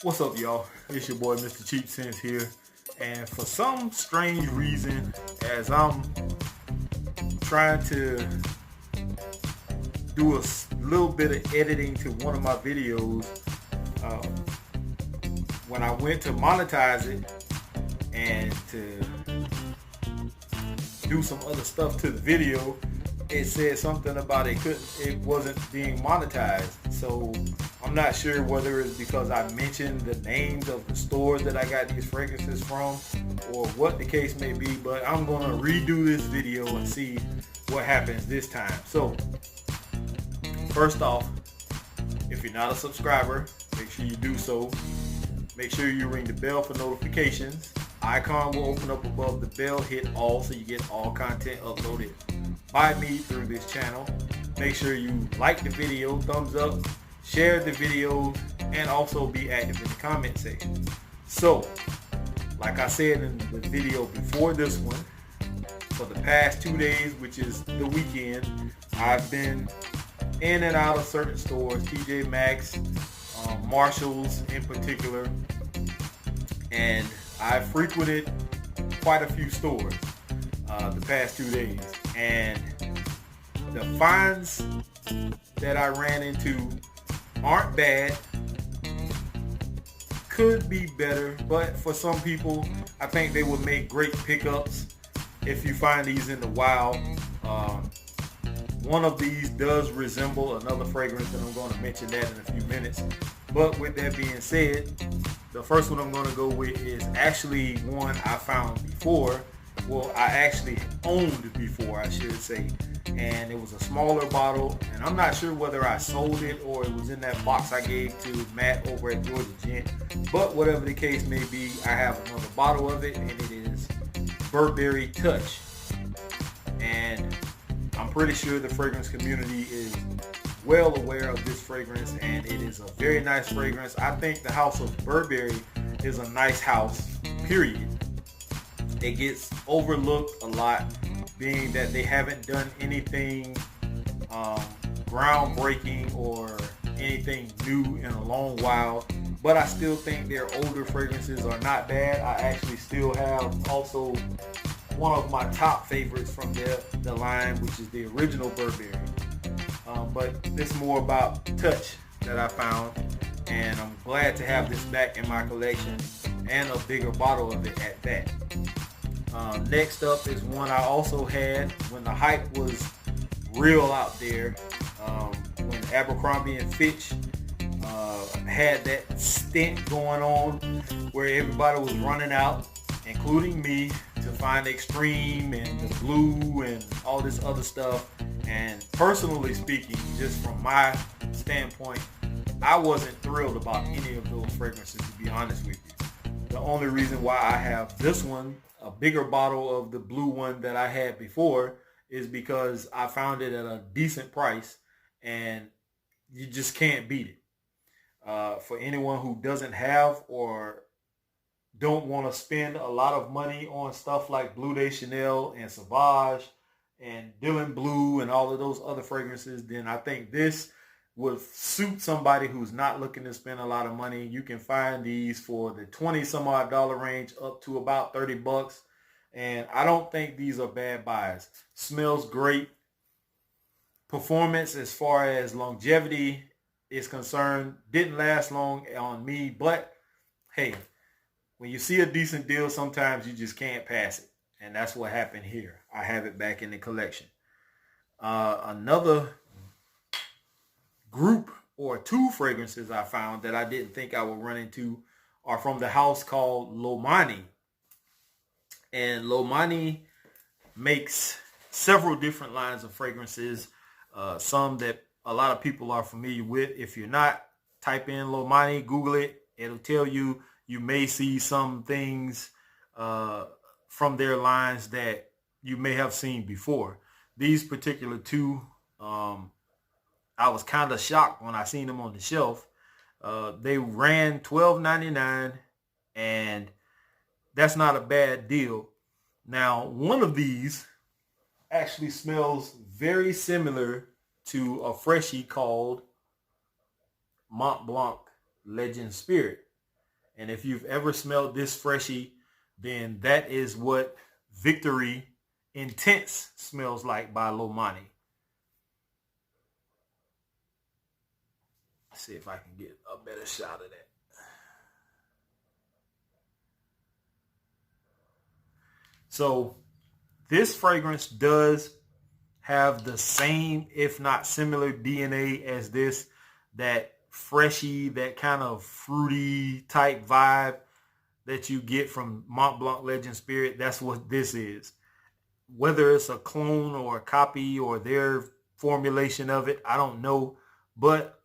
What's up, y'all? It's your boy, Mr. Cheap Sense here. And for some strange reason, as I'm trying to do a little bit of editing to one of my videos, um, when I went to monetize it and to do some other stuff to the video, it said something about it wasn't being monetized. So I'm not sure whether it's because I mentioned the names of the stores that I got these fragrances from or what the case may be, but I'm gonna redo this video and see what happens this time. So first off, if you're not a subscriber, make sure you do so. Make sure you ring the bell for notifications. Icon will open up above the bell. Hit all so you get all content uploaded by me through this channel. Make sure you like the video, thumbs up, share the video, and also be active in the comment section. So, like I said in the video before this one, for the past 2 days, which is the weekend, I've been in and out of certain stores, TJ Maxx, Marshalls in particular, and I frequented quite a few stores the past 2 days, and the finds that I ran into aren't bad, could be better, but for some people I think they would make great pickups if you find these in the wild. One of these does resemble another fragrance, and I'm going to mention that in a few minutes. But with that being said, the first one I'm going to go with is actually one I found before. Well, I actually owned before, I should say. And it was a smaller bottle, and I'm not sure whether I sold it or it was in that box I gave to Matt over at Georgia Gent. But whatever the case may be, I have another bottle of it, and it is Burberry Touch. And I'm pretty sure the fragrance community is well aware of this fragrance, and it is a very nice fragrance. I think the House of Burberry is a nice house, period. It gets overlooked a lot, being that they haven't done anything groundbreaking or anything new in a long while, but I still think their older fragrances are not bad. I actually still have also one of my top favorites from the line, which is the original Burberry. But it's more about Touch that I found, and I'm glad to have this back in my collection, and a bigger bottle of it at that. Next up is one I also had when the hype was real out there, when Abercrombie and Fitch had that stint going on where everybody was running out, including me, to find Extreme and the Blue and all this other stuff. And personally speaking, just from my standpoint, I wasn't thrilled about any of those fragrances, to be honest with you. The only reason why I have this one, a bigger bottle of the blue one that I had before, is because I found it at a decent price, and you just can't beat it. For anyone who doesn't have or don't want to spend a lot of money on stuff like Bleu de Chanel and Sauvage and Dylan Blue and all of those other fragrances, then I think this would suit somebody who's not looking to spend a lot of money. You can find these for the 20 some odd dollar range up to about 30 bucks. And I don't think these are bad buys. Smells great. Performance as far as longevity is concerned didn't last long on me, but hey, when you see a decent deal, sometimes you just can't pass it. And that's what happened here. I have it back in the collection. Another group or two fragrances I found that I didn't think I would run into are from the house called Lomani. And Lomani makes several different lines of fragrances. Some that a lot of people are familiar with. If you're not, type in Lomani, Google it. It'll tell you. You may see some things from their lines that you may have seen before. These particular two, I was kind of shocked when I seen them on the shelf. They ran $12.99, and that's not a bad deal. Now, one of these actually smells very similar to a freshie called Mont Blanc Legend Spirit. And if you've ever smelled this Freshie, then that is what Victory Intense smells like by Lomani. Let's see if I can get a better shot of that. So this fragrance does have the same, if not similar DNA as this, that Freshie, that kind of fruity type vibe that you get from Mont Blanc Legend Spirit. That's what this is. Whether it's a clone or a copy or their formulation of it, I don't know. But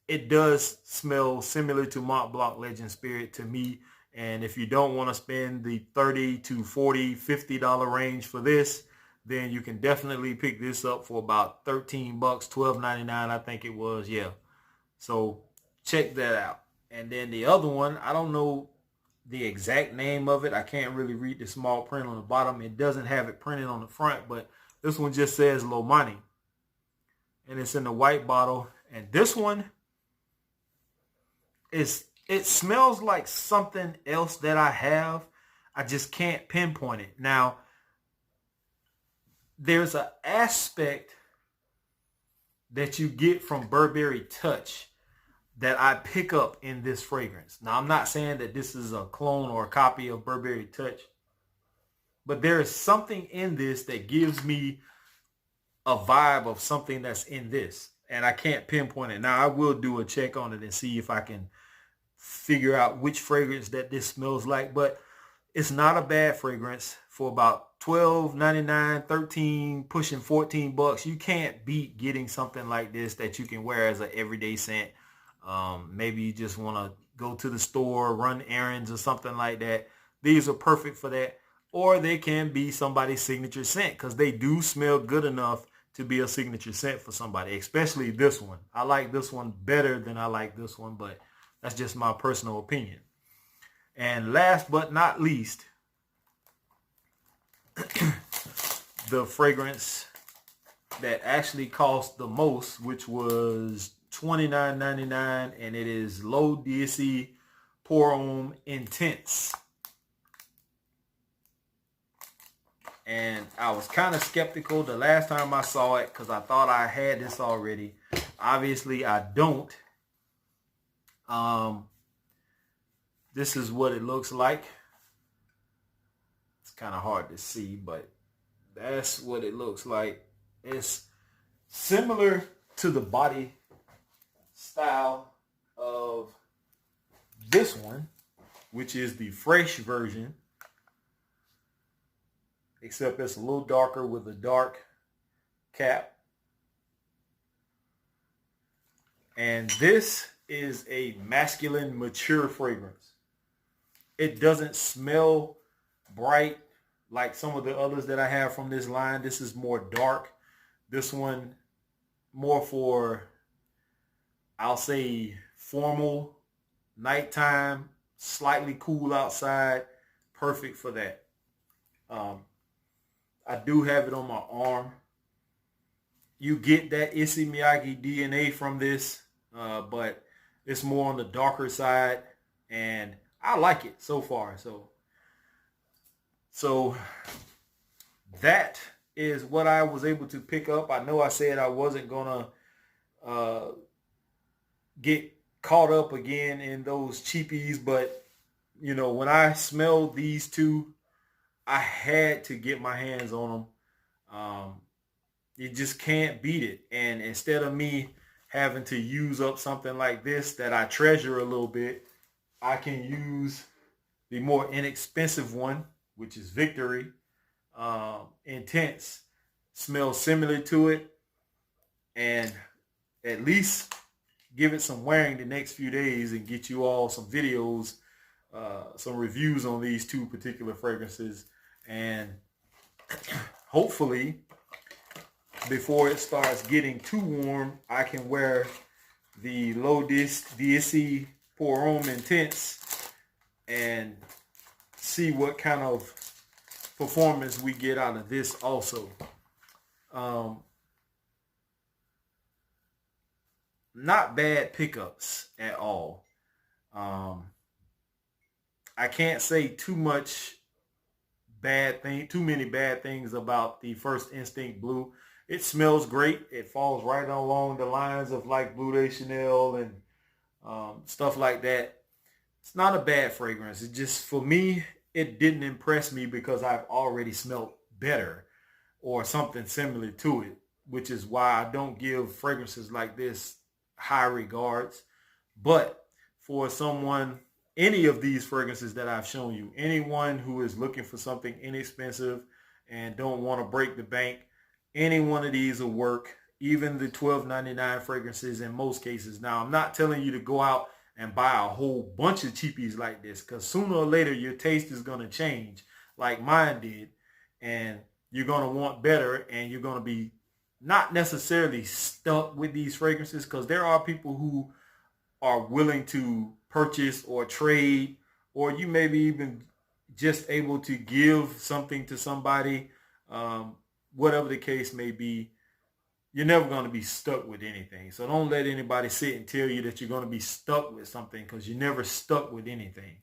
it does smell similar to Mont Blanc Legend Spirit to me. And if you don't want to spend the $30 to $40, $50 range for this, then you can definitely pick this up for about $13, $12.99, I think it was. Yeah. So check that out. And then the other one, I don't know the exact name of it. I can't really read the small print on the bottom. It doesn't have it printed on the front, but this one just says Lomani. And it's in the white bottle. And this one it smells like something else that I have. I just can't pinpoint it. Now, there's an aspect that you get from Burberry Touch that I pick up in this fragrance. Now, I'm not saying that this is a clone or a copy of Burberry Touch, but there is something in this that gives me a vibe of something that's in this, and I can't pinpoint it. Now, I will do a check on it and see if I can figure out which fragrance that this smells like, but it's not a bad fragrance for about $12.99, $13, pushing $14. You can't beat getting something like this that you can wear as an everyday scent. Maybe you just want to go to the store, run errands or something like that. These are perfect for that. Or they can be somebody's signature scent, because they do smell good enough to be a signature scent for somebody, especially this one. I like this one better than I like this one, but that's just my personal opinion. And last but not least, the fragrance that actually cost the most, which was $29.99, and it is L'Eau d'Issey Pour Homme Intense. And I was kind of skeptical the last time I saw it because I thought I had this already. Obviously, I don't. This is what it looks like. It's kind of hard to see, but that's what it looks like. It's similar to the body style of this one, which is the fresh version, except it's a little darker with a dark cap. And this is a masculine, mature fragrance. It doesn't smell bright like some of the others that I have from this line. This is more dark. This one more for, I'll say, formal, nighttime, slightly cool outside. Perfect for that. I do have it on my arm. You get that Issey Miyake DNA from this, but it's more on the darker side, and I like it so far. So that is what I was able to pick up. I know I said I wasn't gonna get caught up again in those cheapies, but you know, when I smelled these two, I had to get my hands on them. You just can't beat it. And instead of me having to use up something like this that I treasure a little bit, I can use the more inexpensive one, which is Victory Intense. Smells similar to it, and at least give it some wearing the next few days and get you all some videos, some reviews on these two particular fragrances. And hopefully, before it starts getting too warm, I can wear the L'Eau d'Issey Pour Homme Intense and see what kind of performance we get out of this also. Not bad pickups at all. I can't say too many bad things about the First Instinct Blue. It smells great. It falls right along the lines of like Blue de Chanel and stuff like that. It's not a bad fragrance. It just, for me, it didn't impress me because I've already smelled better or something similar to it, which is why I don't give fragrances like this high regards. But for someone, any of these fragrances that I've shown you, anyone who is looking for something inexpensive and don't want to break the bank, any one of these will work. Even the $12.99 fragrances in most cases. Now, I'm not telling you to go out and buy a whole bunch of cheapies like this, because sooner or later your taste is going to change like mine did, and you're going to want better, and you're going to be not necessarily stuck with these fragrances, because there are people who are willing to purchase or trade, or you may be even just able to give something to somebody, whatever the case may be. You're never going to be stuck with anything. So don't let anybody sit and tell you that you're going to be stuck with something, because you're never stuck with anything.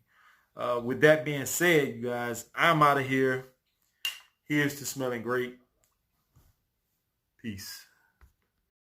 With that being said, you guys, I'm out of here. Here's to smelling great. Peace.